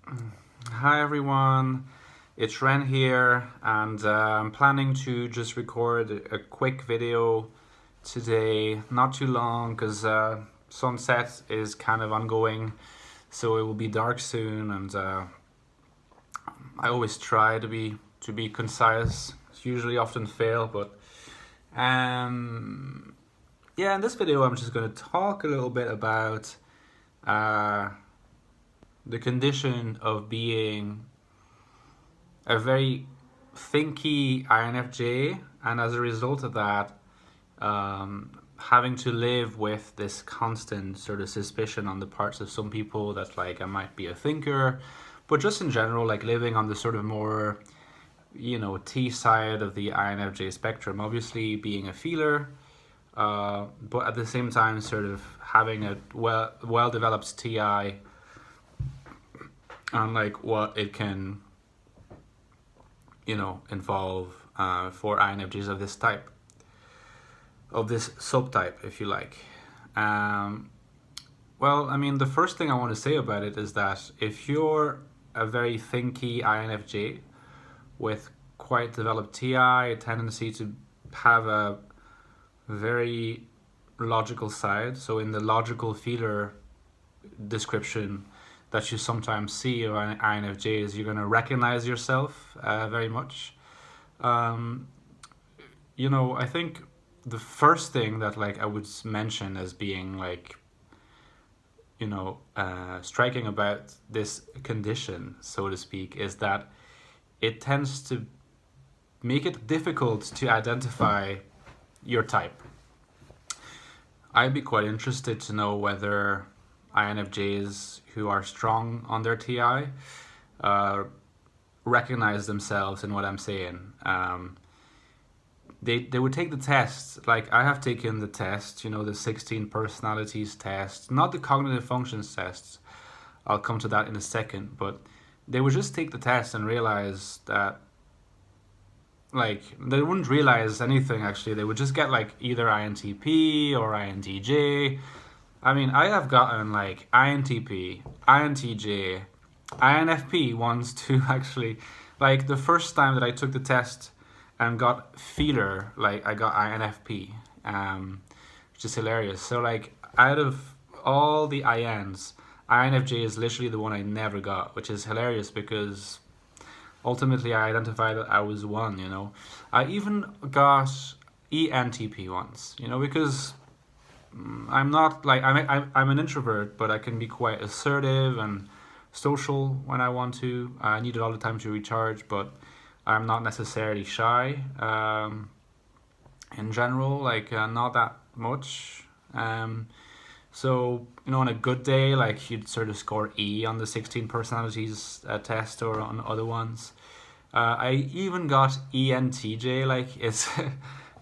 Hi everyone, it's Ren here, and I'm planning to just record a quick video today, not too long, because sunset is kind of ongoing, so it will be dark soon, and I always try to be concise. Usually, often fail, but um, yeah, in this video, I'm just going to talk a little bit about uh, the condition of being a very thinky INFJ, and as a result of that, having to live with this constant sort of suspicion on the parts of some people that like I might be a thinker, but just in general, like living on the sort of more, T side of the INFJ spectrum. Obviously, being a feeler, but at the same time, sort of having a well developed TI on like what it can involve for INFJs of this type, of this subtype, if you like. Um, well, I mean, the first thing I want to say about it is that if you're a very thinky INFJ with quite developed TI, a tendency to have a very logical side, so in the logical feeler description that you sometimes see of INFJs, you're going to recognize yourself very much. Um, I think the first thing that like I would mention as being like, striking about this condition, so to speak, is that it tends to make it difficult to identify your type. I'd be quite interested to know whether INFJs who are strong on their TI recognize themselves in what I'm saying. They would take the test. Like I have taken the test, the 16 personalities test, not the cognitive functions tests. I'll come to that in a second, but they would just take the test and realize that like they wouldn't realize anything actually. They would just get like either INTP or INTJ. I mean, I have gotten like INTP, INTJ, INFP once too actually. Like the first time that I took the test and got feeler, like I got INFP, which is hilarious. So like out of all the INs, INFJ is literally the one I never got, which is hilarious because ultimately I identified that I was one, I even got ENTP once, because I'm not like I'm an introvert, but I can be quite assertive and social when I want to. I need it all the time to recharge, but I'm not necessarily shy. In general, like not that much. So on a good day, like you'd sort of score E on the 16 personalities test or on other ones. I even got ENTJ. Like it's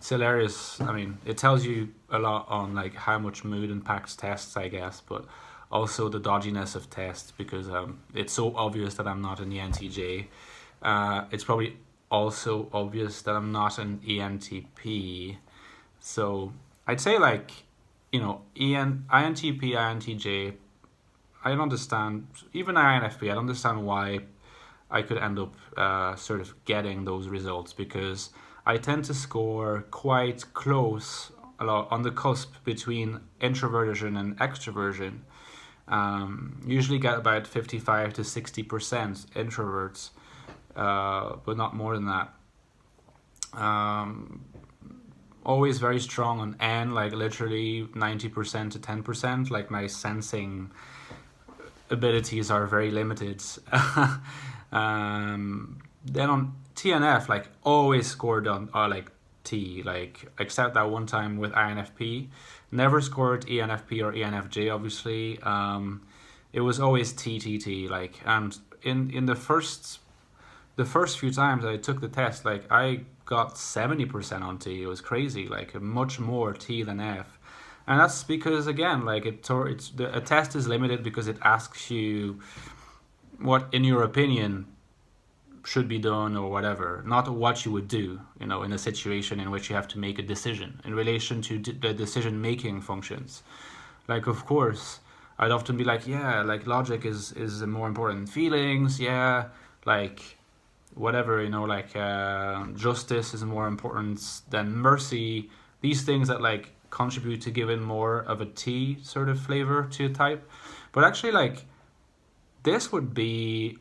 hilarious. I mean, it tells you a lot on like how much mood impacts tests, I guess, but also the dodginess of tests because it's so obvious that I'm not an ENTJ. It's probably also obvious that I'm not an ENTP. So I'd say like, INTP, INTJ, I don't understand, even INFP, I don't understand why I could end up sort of getting those results because I tend to score quite close, a lot on the cusp between introversion and extroversion. Usually get about 55 to 60% introverts, but not more than that. Always very strong on N, like literally 90% to 10%. Like my sensing abilities are very limited. Then on TNF, like always scored on like T, like except that one time with INFP, never scored ENFP or ENFJ. Obviously, it was always TTT. Like, and in the first few times I took the test, like I got 70% on T. It was crazy, like much more T than F. And that's because again, like a test is limited because it asks you what, in your opinion, should be done or whatever, not what you would do, in a situation in which you have to make a decision in relation to the decision making functions. Like, of course, I'd often be like, yeah, like logic is more important than feelings. Yeah, like whatever, like justice is more important than mercy. These things that like contribute to giving more of a tea sort of flavor to a type. But actually, like this would be,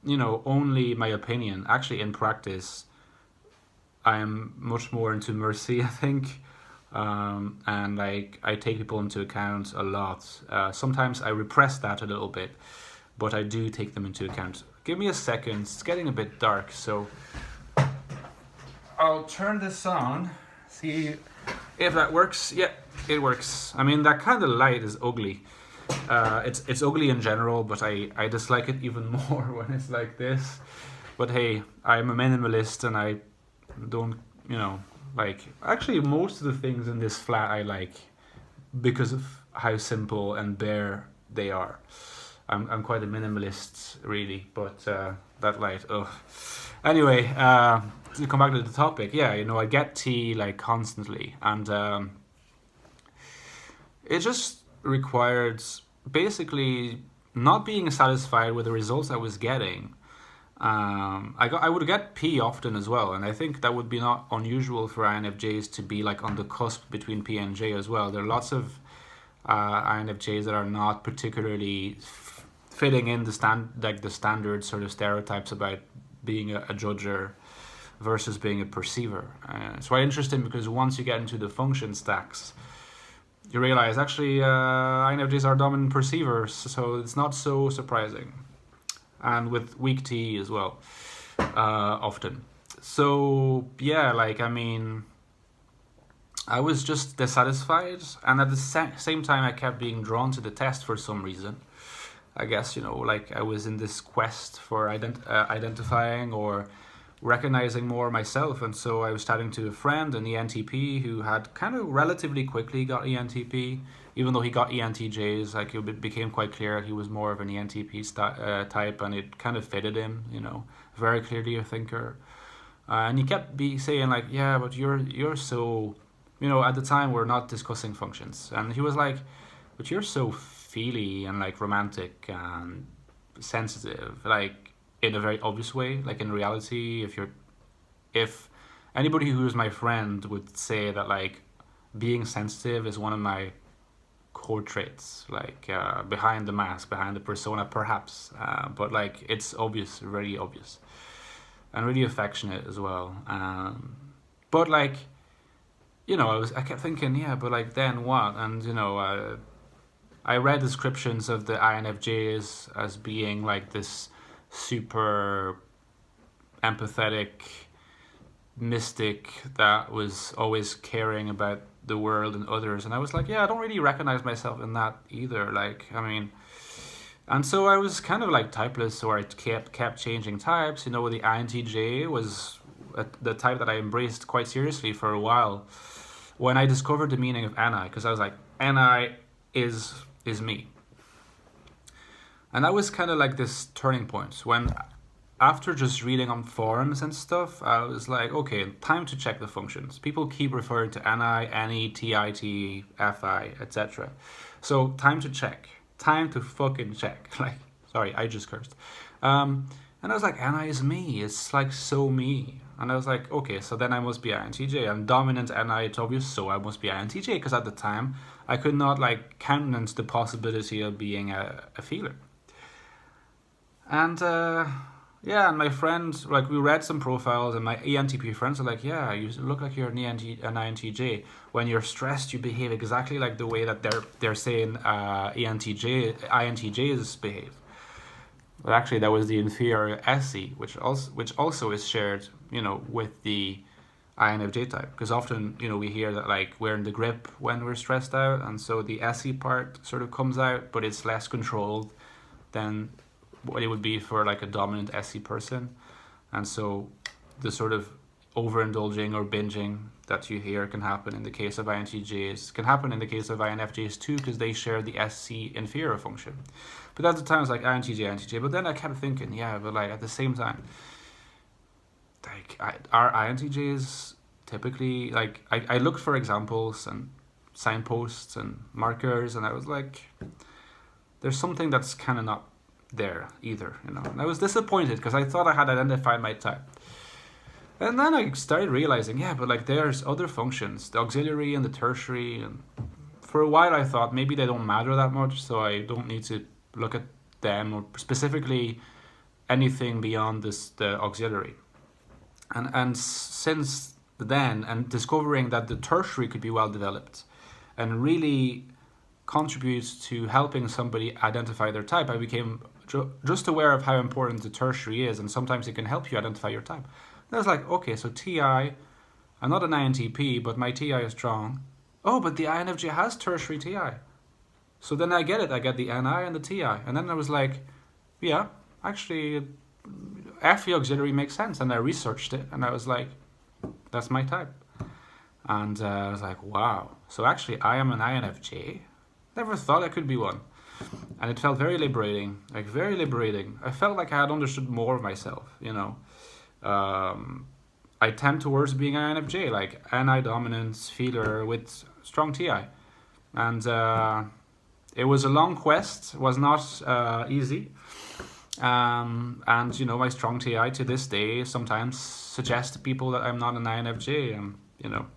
only my opinion. Actually, in practice, I am much more into mercy, I think. And like I take people into account a lot. Sometimes I repress that a little bit, but I do take them into account. Give me a second. It's getting a bit dark, so I'll turn this on. See if that works. Yeah, it works. I mean, that kind of light is ugly. It's ugly in general, but I dislike it even more when it's like this. But hey, I'm a minimalist and I don't, like, actually most of the things in this flat I like because of how simple and bare they are. I'm quite a minimalist, really, but that light, ugh. Anyway, to come back to the topic, yeah, I get tea like constantly, and it just required basically not being satisfied with the results I was getting. I would get P often as well, and I think that would be not unusual for INFJs to be like on the cusp between P and J as well. There are lots of INFJs that are not particularly fitting in the standard sort of stereotypes about being a judger versus being a perceiver. It's quite interesting because once you get into the function stacks, you realize actually INFJs are dominant perceivers, so it's not so surprising. And with weak T as well, often. So yeah, like I mean, I was just dissatisfied, and at the same time, I kept being drawn to the test for some reason. I guess like I was in this quest for identifying or recognizing more myself, and so I was chatting to a friend, an ENTP, who had kind of relatively quickly got ENTP, even though he got ENTJs. Like it became quite clear he was more of an ENTP type, and it kind of fitted him, very clearly a thinker. And he kept saying like, yeah, but you're so, at the time we're not discussing functions, and he was like, but you're so feely and like romantic and sensitive, like in a very obvious way. Like in reality, if anybody who's my friend would say that like being sensitive is one of my core traits, like behind the mask, behind the persona, perhaps, but like it's obvious, really obvious, and really affectionate as well. But like, I kept thinking, yeah, but like then what? And I read descriptions of the INFJs as being like this super empathetic mystic that was always caring about the world and others, and I was like, yeah, I don't really recognize myself in that either. Like, I mean, and so I was kind of like typeless, or I kept changing types. The INTJ was the type that I embraced quite seriously for a while when I discovered the meaning of NI, because I was like, NI is me. And that was kind of like this turning point when, after just reading on forums and stuff, I was like, okay, time to check the functions. People keep referring to NI, NE, TIT, FI, etc. So time to check. Time to fucking check. Like, sorry, I just cursed. And I was like, NI is me. It's like so me. And I was like, okay, so then I must be INTJ. I'm dominant NI, it's obvious, so I must be INTJ, because at the time I could not like countenance the possibility of being a feeler. And yeah, and my friends, like, we read some profiles, and my ENTP friends are like, yeah, you look like you're an INTJ. When you're stressed, you behave exactly like the way that they're saying INTJs behave. But actually, that was the inferior SE, which also is shared, with the INFJ type. Because often, we hear that like we're in the grip when we're stressed out, and so the SE part sort of comes out, but it's less controlled than what it would be for like a dominant SE person. And so the sort of overindulging or binging that you hear can happen in the case of INTJs, can happen in the case of INFJs too, because they share the SC inferior function. But at the time, it's like INTJ. But then I kept thinking, yeah, but like at the same time, like are INTJs typically, like I looked for examples and signposts and markers, and I was like, there's something that's kind of not there either, you know. And I was disappointed because I thought I had identified my type. And then I started realizing, yeah, but like there's other functions, the auxiliary and the tertiary, and for a while I thought maybe they don't matter that much, so I don't need to look at them, or specifically anything beyond the auxiliary. And since then, and discovering that the tertiary could be well developed and really contributes to helping somebody identify their type, I became just aware of how important the tertiary is, and sometimes it can help you identify your type. And I was like, okay, so TI, I'm not an INTP, but my TI is strong. Oh, but the INFJ has tertiary TI. So then I get it. I get the NI and the TI. And then I was like, yeah, actually, FE auxiliary makes sense. And I researched it, and I was like, that's my type. And I was like, wow. So actually, I am an INFJ. Never thought I could be one. And it felt very liberating, like very liberating. I felt like I had understood more of myself, you know. I tend towards being INFJ, like NI dominance, feeler with strong TI. And it was a long quest, was not easy. And, you know, my strong TI to this day sometimes suggests to people that I'm not an INFJ. And, you know,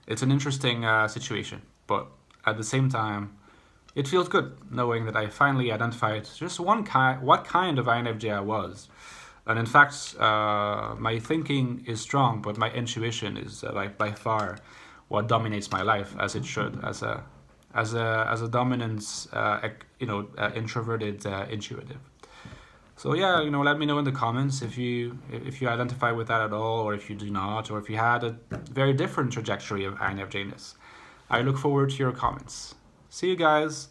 it's an interesting situation. But at the same time, it feels good knowing that I finally identified just what kind of INFJ I was. And in fact, my thinking is strong, but my intuition is like by far what dominates my life, as it should, as a dominance, introverted intuitive. So yeah, you know, let me know in the comments if you identify with that at all, or if you do not, or if you had a very different trajectory of INFJness. I look forward to your comments. See you guys.